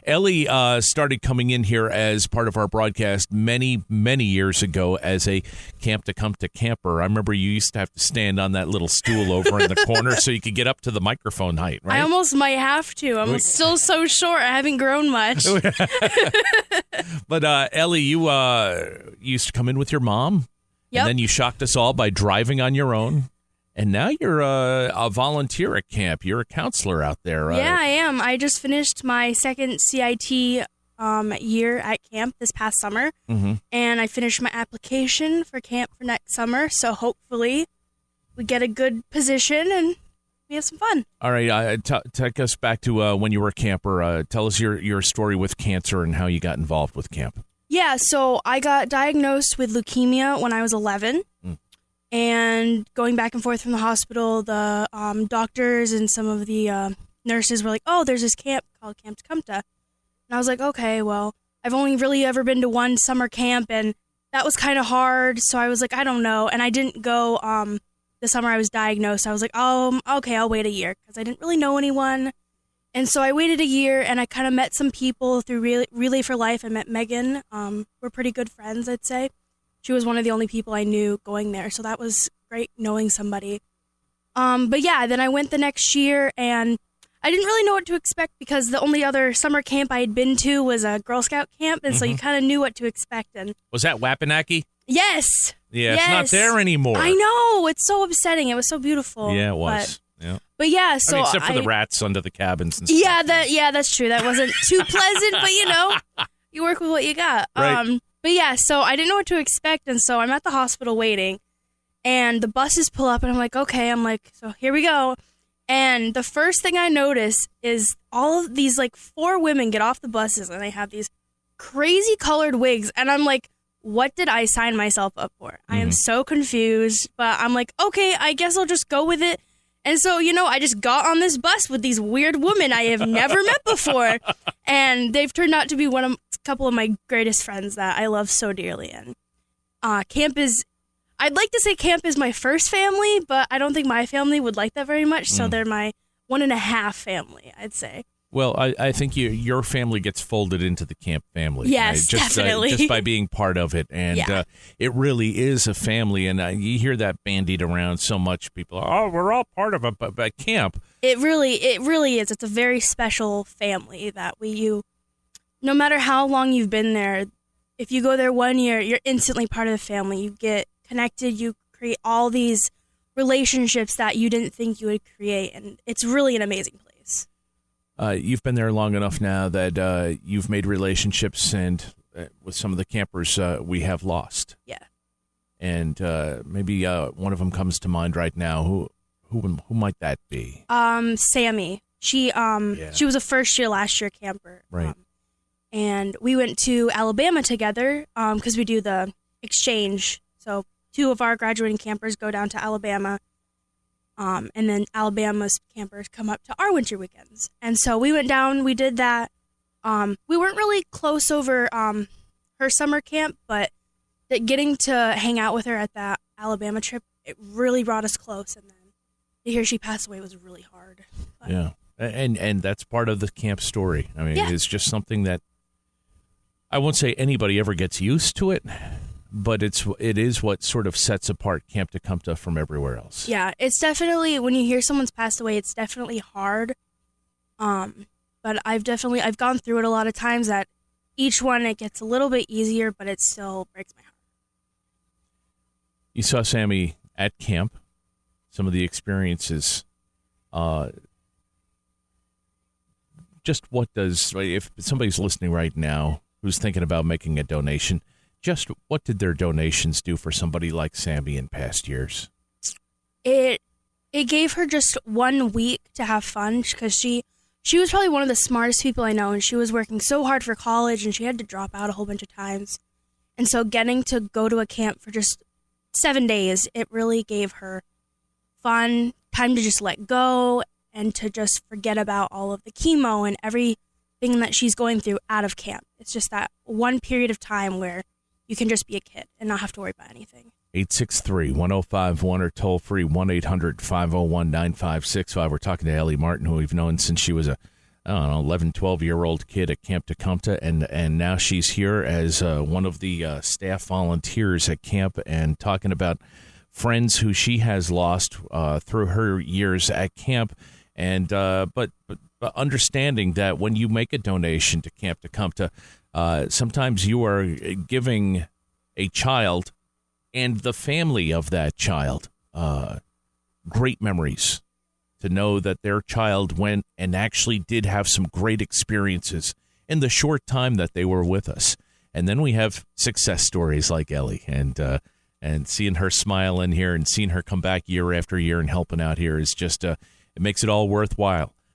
Ellie started coming in here as part of our broadcast many, many years ago as a TaKumTa camper. I remember you used to have to stand on that little stool over in the corner so you could get up to the microphone height, right? I almost might have to. I'm still so short. I haven't grown much. But Ellie, you used to come in with your mom, Yep. and then you shocked us all by driving on your own. And now you're a volunteer at camp. You're a counselor out there. Yeah, I am. I just finished my second CIT year at camp this past summer, and I finished my application for camp for next summer. So hopefully we get a good position and we have some fun. All right, take us back to when you were a camper. Tell us your story with cancer and how you got involved with camp. Yeah, so I got diagnosed with leukemia when I was 11. And going back and forth from the hospital, the doctors and some of the nurses were like, oh, there's this camp called Camp TaKumTA. And I was like, okay, well, I've only really ever been to one summer camp, and that was kind of hard. So I was like, I don't know. And I didn't go the summer I was diagnosed. I was like, oh, okay, I'll wait a year because I didn't really know anyone. And so I waited a year, and I kind of met some people through Relay for Life. I met Megan. We're pretty good friends, I'd say. She was one of the only people I knew going there, so that was great knowing somebody. But yeah, then I went the next year, and I didn't really know what to expect because the only other summer camp I had been to was a Girl Scout camp, and so you kind of knew what to expect. And was that Wapanaki? Yes. Yeah, yes. It's not there anymore. I know. It's so upsetting. It was so beautiful. Yeah, it was. But yeah, so I mean, except for the rats under the cabins and stuff. Yeah, that's true. That wasn't too pleasant, but you work with what you got. Right. But yeah, so I didn't know what to expect, and so I'm at the hospital waiting, and the buses pull up, and I'm like, okay, so here we go. And the first thing I notice is all of these, 4 women get off the buses, and they have these crazy colored wigs, and I'm like, what did I sign myself up for? I am so confused, but I'm like, okay, I guess I'll just go with it. And so, I just got on this bus with these weird women I have never met before, and they've turned out to be a couple of my greatest friends that I love so dearly. And I'd like to say camp is my first family, but I don't think my family would like that very much, so they're my 1.5 family, I'd say. Well, I think your family gets folded into the camp family. Yes, right? definitely. Just by being part of it. And it really is a family. And you hear that bandied around so much. People are, we're all part of it. But camp. It really is. It's a very special family that no matter how long you've been there, if you go there 1 year, you're instantly part of the family. You get connected. You create all these relationships that you didn't think you would create. And it's really an amazing place. You've been there long enough now that you've made relationships, and with some of the campers we have lost. Yeah. And maybe one of them comes to mind right now. Who might that be? Sammy. She was a first-year, last-year camper. Right. And we went to Alabama together because we do the exchange. So 2 of our graduating campers go down to Alabama. And then Alabama's campers come up to our winter weekends. And so we went down, we did that. We weren't really close over her summer camp, but getting to hang out with her at that Alabama trip, it really brought us close. And then to hear she passed away was really hard. But, yeah. And that's part of the camp story. I mean, It's just something that I won't say anybody ever gets used to it. But it is what sort of sets apart Camp TaKumTA from everywhere else. Yeah, it's definitely, when you hear someone's passed away, it's definitely hard. But I've gone through it a lot of times. That each one it gets a little bit easier, but it still breaks my heart. You saw Sammy at camp. Some of the experiences. Just if somebody's listening right now who's thinking about making a donation. Just what did their donations do for somebody like Sammy in past years? It gave her just 1 week to have fun because she was probably one of the smartest people I know, and she was working so hard for college, and she had to drop out a whole bunch of times. And so getting to go to a camp for just 7 days, it really gave her fun, time to just let go, and to just forget about all of the chemo and everything that she's going through out of camp. It's just that one period of time where you can just be a kid and not have to worry about anything. 863-1051 or toll free 1-800-501-9565. We're talking to Ellie Martin, who we've known since she was a I don't know, 11, 12-year-old kid at Camp TaKumTA, and now she's here as one of the staff volunteers at camp and talking about friends who she has lost through her years at camp, and but understanding that when you make a donation to Camp TaKumTA, sometimes you are giving a child and the family of that child great memories, to know that their child went and actually did have some great experiences in the short time that they were with us. And then we have success stories like Ellie, and seeing her smile in here and seeing her come back year after year and helping out here is just, it makes it all worthwhile.